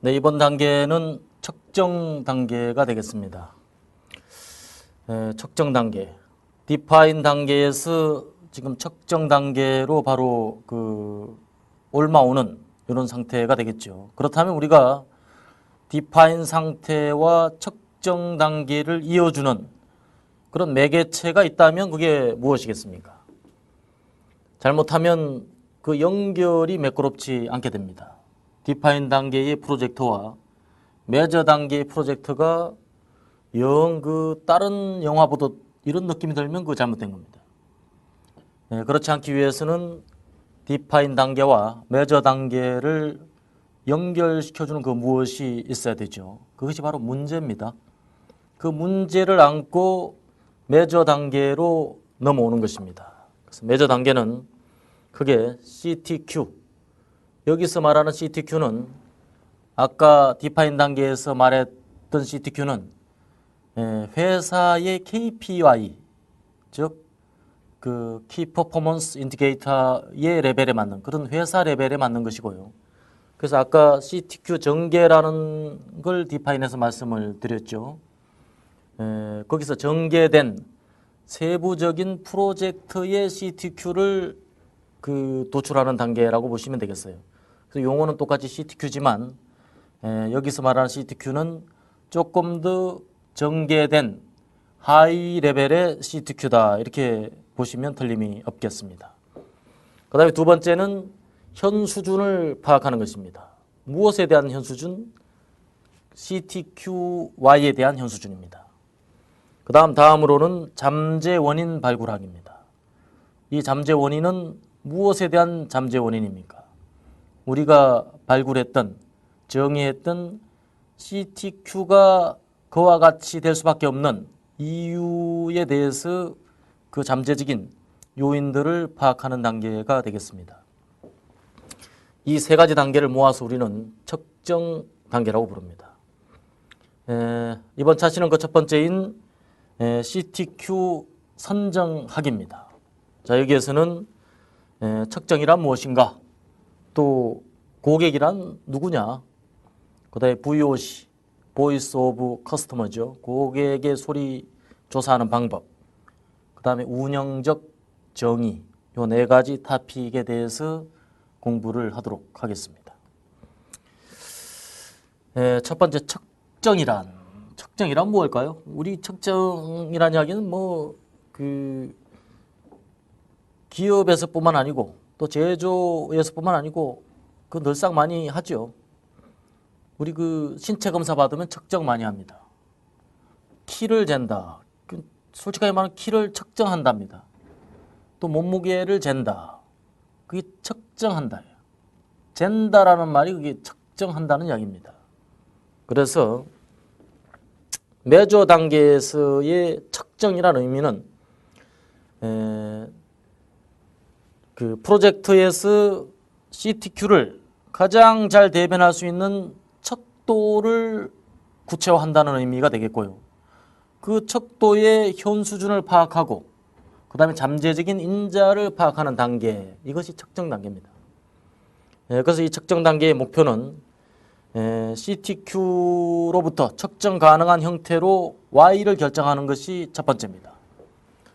네, 이번 단계는 측정 단계가 되겠습니다. 측정 단계. 디파인 단계에서 지금 측정 단계로 바로 올라오는 이런 상태가 되겠죠. 그렇다면 우리가 디파인 상태와 측정 단계를 이어주는 그런 매개체가 있다면 그게 무엇이겠습니까? 잘못하면 그 연결이 매끄럽지 않게 됩니다. 디파인 단계의 프로젝터와 메저 단계의 프로젝터가 영 다른 영화 보듯 이런 느낌이 들면 그거 잘못된 겁니다. 그렇지 않기 위해서는 디파인 단계와 메저 단계를 연결시켜주는 그 무엇이 있어야 되죠. 그것이 바로 문제입니다. 그 문제를 안고 메저 단계로 넘어오는 것입니다. 그래서 메저 단계는 크게 CTQ, 여기서 말하는 CTQ는 아까 디파인 단계에서 말했던 CTQ는 회사의 KPI, 즉 그 키 퍼포먼스 인디케이터의 레벨에 맞는 그런 회사 레벨에 맞는 것이고요. 그래서 아까 CTQ 전개라는 걸 디파인해서 말씀을 드렸죠. 거기서 전개된 세부적인 프로젝트의 CTQ를 도출하는 단계라고 보시면 되겠어요. 그래서 용어는 똑같이 CTQ지만 여기서 말하는 CTQ는 조금 더 전개된 하이 레벨의 CTQ다 이렇게 보시면 틀림이 없겠습니다. 그 다음에 두 번째는 현 수준을 파악하는 것입니다. 무엇에 대한 현 수준? CTQY에 대한 현 수준입니다. 다음으로는 잠재 원인 발굴하기입니다. 이 잠재 원인은 무엇에 대한 잠재 원인입니까? 우리가 발굴했던, 정의했던 CTQ가 그와 같이 될 수밖에 없는 이유에 대해서 그 잠재적인 요인들을 파악하는 단계가 되겠습니다. 이 세 가지 단계를 모아서 우리는 측정 단계라고 부릅니다. 이번 차시는 그 첫 번째인 CTQ 선정하기입니다. 자, 여기에서는 측정이란 무엇인가, 또 고객이란 누구냐, 그 다음에 VOC, Voice of Customer죠. 고객의 소리 조사하는 방법, 그 다음에 운영적 정의, 요 네 가지 토픽에 대해서 공부를 하도록 하겠습니다. 첫 번째 측정이란 무엇일까요? 우리 측정이라는 이야기는 기업에서뿐만 아니고 또 제조에서뿐만 아니고 늘상 많이 하죠. 우리 신체 검사 받으면 측정 많이 합니다. 키를 잰다. 솔직하게 말하면 키를 측정한답니다. 또 몸무게를 잰다. 그게 측정한다. 잰다라는 말이 그게 측정한다는 이야기입니다. 그래서 메저 단계에서의 측정이라는 의미는 프로젝트에서 CTQ를 가장 잘 대변할 수 있는 척도를 구체화한다는 의미가 되겠고요. 그 척도의 현 수준을 파악하고 그 다음에 잠재적인 인자를 파악하는 단계, 이것이 측정 단계입니다. 그래서 이 측정 단계의 목표는 CTQ로부터 측정 가능한 형태로 Y를 결정하는 것이 첫 번째입니다.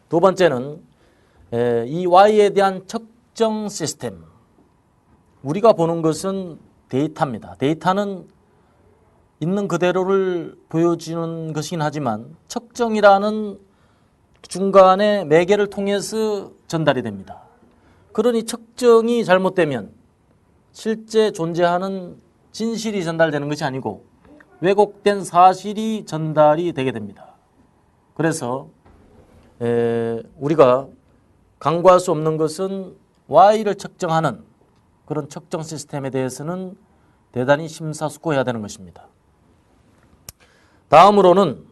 두 번째는 이 Y에 대한 측정 시스템, 우리가 보는 것은 데이터입니다. 데이터는 있는 그대로를 보여주는 것이긴 하지만 측정이라는 중간에 매개를 통해서 전달이 됩니다. 그러니 측정이 잘못되면 실제 존재하는 진실이 전달되는 것이 아니고 왜곡된 사실이 전달이 되게 됩니다. 그래서 우리가 간과할 수 없는 것은 Y를 측정하는 그런 측정 시스템에 대해서는 대단히 심사숙고해야 되는 것입니다. 다음으로는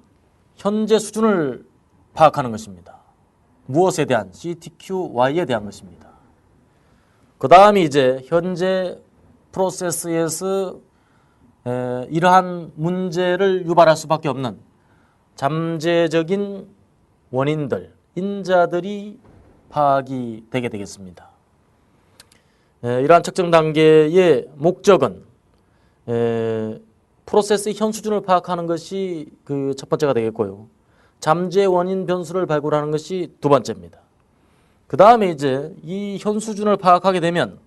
현재 수준을 파악하는 것입니다. 무엇에 대한? CTQY에 대한 것입니다. 그 다음이 이제 현재 프로세스에서 이러한 문제를 유발할 수밖에 없는 잠재적인 원인들, 인자들이 파악이 되게 되겠습니다. 이러한 측정 단계의 목적은 프로세스의 현 수준을 파악하는 것이 그 첫 번째가 되겠고요. 잠재 원인 변수를 발굴하는 것이 두 번째입니다. 그 다음에 이제 이 현 수준을 파악하게 되면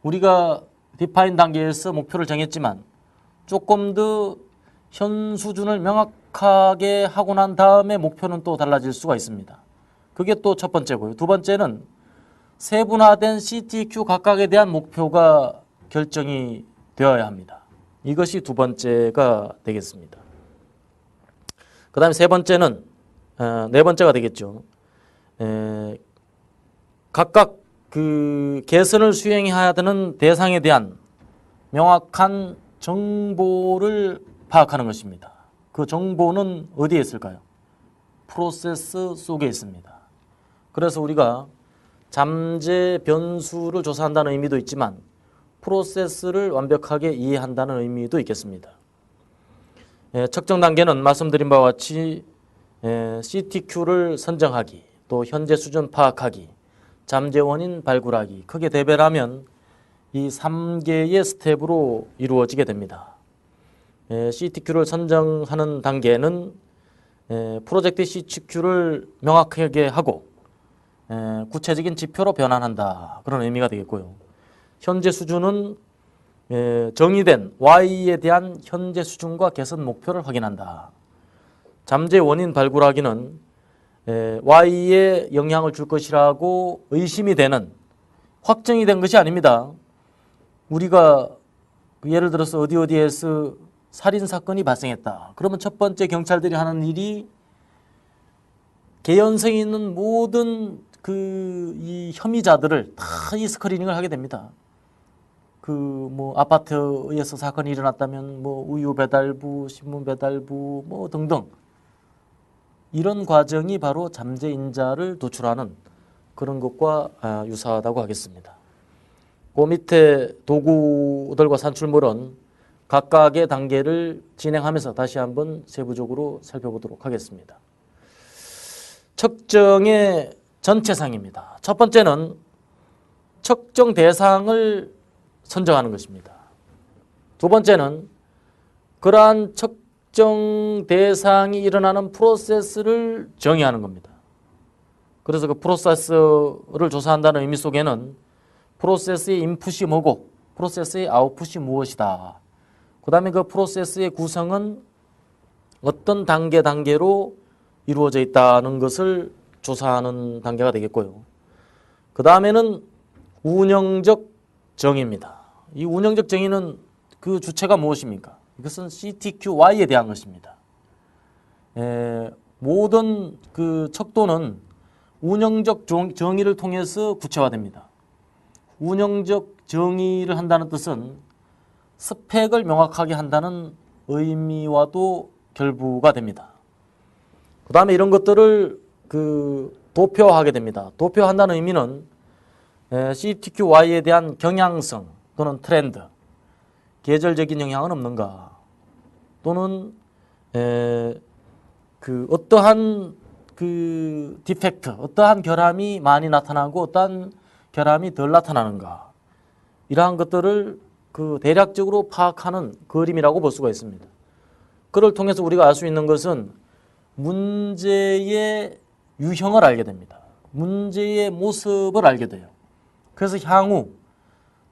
우리가 디파인 단계에서 목표를 정했지만 조금 더 현 수준을 명확하게 하고 난 다음에 목표는 또 달라질 수가 있습니다. 그게 또 첫 번째고요. 두 번째는 세분화된 CTQ 각각에 대한 목표가 결정이 되어야 합니다. 이것이 두 번째가 되겠습니다. 그 다음에 세 번째는 네 번째가 되겠죠. 각각 그 개선을 수행해야 되는 대상에 대한 명확한 정보를 파악하는 것입니다. 그 정보는 어디에 있을까요? 프로세스 속에 있습니다. 그래서 우리가 잠재 변수를 조사한다는 의미도 있지만 프로세스를 완벽하게 이해한다는 의미도 있겠습니다. 측정 단계는 말씀드린 바와 같이 CTQ를 선정하기, 또 현재 수준 파악하기, 잠재 원인 발굴하기, 크게 대별하면 이 3개의 스텝으로 이루어지게 됩니다. CTQ를 선정하는 단계는 프로젝트 CTQ를 명확하게 하고 구체적인 지표로 변환한다, 그런 의미가 되겠고요. 현재 수준은 정의된 Y에 대한 현재 수준과 개선 목표를 확인한다. 잠재 원인 발굴하기는 Y에 영향을 줄 것이라고 의심이 되는, 확정이 된 것이 아닙니다. 우리가 예를 들어서 어디에서 살인사건이 발생했다. 그러면 첫 번째 경찰들이 하는 일이 개연성이 있는 모든 이 혐의자들을 다 이 스크리닝을 하게 됩니다. 아파트에서 사건이 일어났다면 우유 배달부, 신문 배달부 등등, 이런 과정이 바로 잠재 인자를 도출하는 그런 것과 유사하다고 하겠습니다. 그 밑에 도구들과 산출물은 각각의 단계를 진행하면서 다시 한번 세부적으로 살펴보도록 하겠습니다. 측정의 전체상입니다. 첫 번째는 측정 대상을 선정하는 것입니다. 두 번째는 그러한 측정 대상이 일어나는 프로세스를 정의하는 겁니다. 그래서 그 프로세스를 조사한다는 의미 속에는 프로세스의 인풋이 뭐고 프로세스의 아웃풋이 무엇이다. 그 다음에 그 프로세스의 구성은 어떤 단계로 이루어져 있다는 것을 조사하는 단계가 되겠고요. 그 다음에는 운영적 정의입니다. 이 운영적 정의는 그 주체가 무엇입니까? 이것은 CTQY에 대한 것입니다. 모든 그 척도는 운영적 정의를 통해서 구체화됩니다. 운영적 정의를 한다는 뜻은 스펙을 명확하게 한다는 의미와도 결부가 됩니다. 그 다음에 이런 것들을 도표화하게 됩니다. 도표한다는 의미는 CTQY에 대한 경향성 또는 트렌드, 계절적인 영향은 없는가, 또는 어떠한 디펙트, 어떠한 결함이 많이 나타나고 어떠한 결함이 덜 나타나는가, 이러한 것들을 대략적으로 파악하는 그림이라고 볼 수가 있습니다. 그를 통해서 우리가 알 수 있는 것은 문제의 유형을 알게 됩니다. 문제의 모습을 알게 돼요. 그래서 향후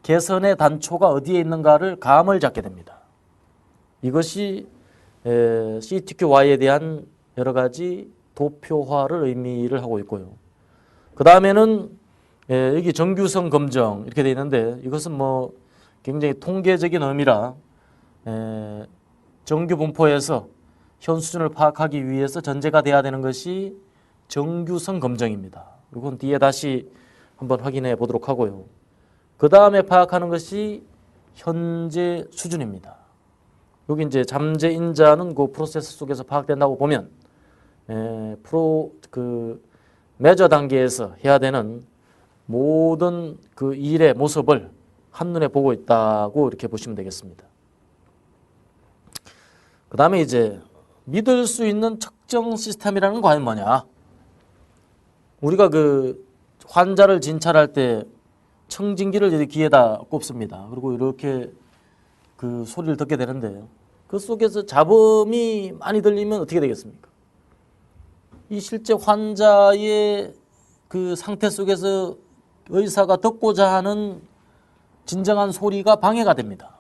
개선의 단초가 어디에 있는가를 감을 잡게 됩니다. 이것이 CTQY에 대한 여러 가지 도표화를 의미를 하고 있고요. 그 다음에는 여기 정규성 검정 이렇게 되어 있는데, 이것은 굉장히 통계적인 의미라 정규 분포에서 현 수준을 파악하기 위해서 전제가 돼야 되는 것이 정규성 검정입니다. 이건 뒤에 다시 한번 확인해 보도록 하고요. 그 다음에 파악하는 것이 현재 수준입니다. 여기 이제 잠재 인자는 그 프로세스 속에서 파악된다고 보면 매저 단계에서 해야 되는 모든 그 일의 모습을 한눈에 보고 있다고 이렇게 보시면 되겠습니다. 그 다음에 이제 믿을 수 있는 측정 시스템이라는 건 과연 뭐냐? 우리가 환자를 진찰할 때 청진기를 귀에다 꼽습니다. 그리고 이렇게 그 소리를 듣게 되는데 그 속에서 잡음이 많이 들리면 어떻게 되겠습니까? 이 실제 환자의 그 상태 속에서 의사가 듣고자 하는 진정한 소리가 방해가 됩니다.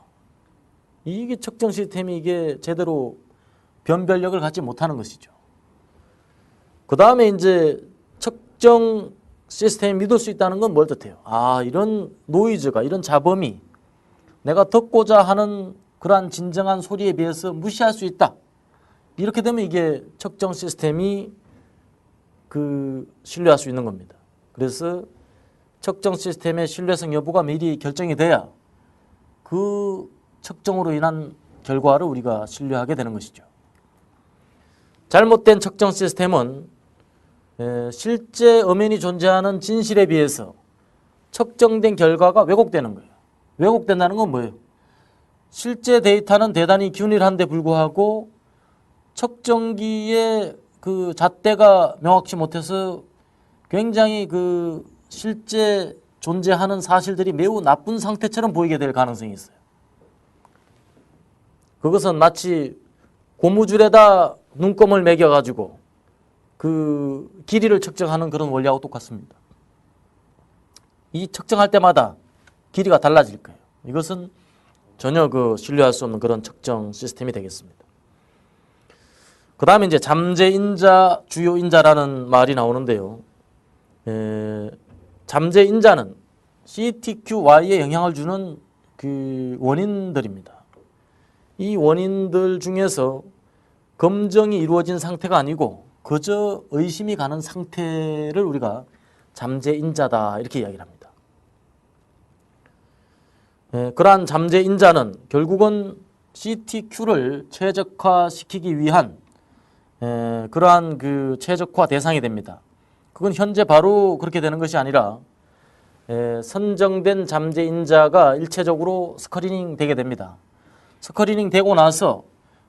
이게 측정 시스템이 이게 제대로 변별력을 갖지 못하는 것이죠. 그 다음에 이제 측정 시스템이 믿을 수 있다는 건 뭘 뜻해요? 아, 이런 노이즈가, 이런 잡음이 내가 듣고자 하는 그러한 진정한 소리에 비해서 무시할 수 있다. 이렇게 되면 이게 측정 시스템이 그 신뢰할 수 있는 겁니다. 그래서 측정 시스템의 신뢰성 여부가 미리 결정이 돼야 그 측정으로 인한 결과를 우리가 신뢰하게 되는 것이죠. 잘못된 측정 시스템은 실제 엄연히 존재하는 진실에 비해서 측정된 결과가 왜곡되는 거예요. 왜곡된다는 건 뭐예요? 실제 데이터는 대단히 균일한데 불구하고 측정기의 그 잣대가 명확치 못해서 굉장히 그 실제 존재하는 사실들이 매우 나쁜 상태처럼 보이게 될 가능성이 있어요. 그것은 마치 고무줄에다 눈금을 매겨가지고 그 길이를 측정하는 그런 원리하고 똑같습니다. 이 측정할 때마다 길이가 달라질 거예요. 이것은 전혀 그 신뢰할 수 없는 그런 측정 시스템이 되겠습니다. 그 다음에 이제 잠재인자, 주요인자라는 말이 나오는데요. 잠재인자는 CTQY에 영향을 주는 그 원인들입니다. 이 원인들 중에서 검정이 이루어진 상태가 아니고 그저 의심이 가는 상태를 우리가 잠재인자다 이렇게 이야기를 합니다. 그러한 잠재인자는 결국은 CTQ를 최적화시키기 위한 그러한 그 최적화 대상이 됩니다. 그건 현재 바로 그렇게 되는 것이 아니라 선정된 잠재인자가 일체적으로 스크리닝 되게 됩니다. 스크리닝 되고 나서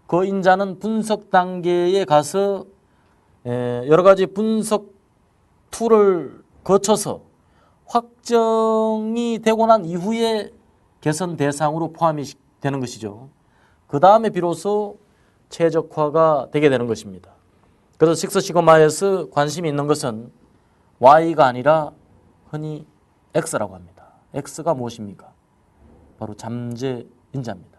그 인자는 분석 단계에 가서 여러 가지 분석 툴을 거쳐서 확정이 되고 난 이후에 개선 대상으로 포함이 되는 것이죠. 그 다음에 비로소 최적화가 되게 되는 것입니다. 그래서 식스 시그마에서 관심이 있는 것은 Y가 아니라 흔히 X라고 합니다. X가 무엇입니까? 바로 잠재인자입니다.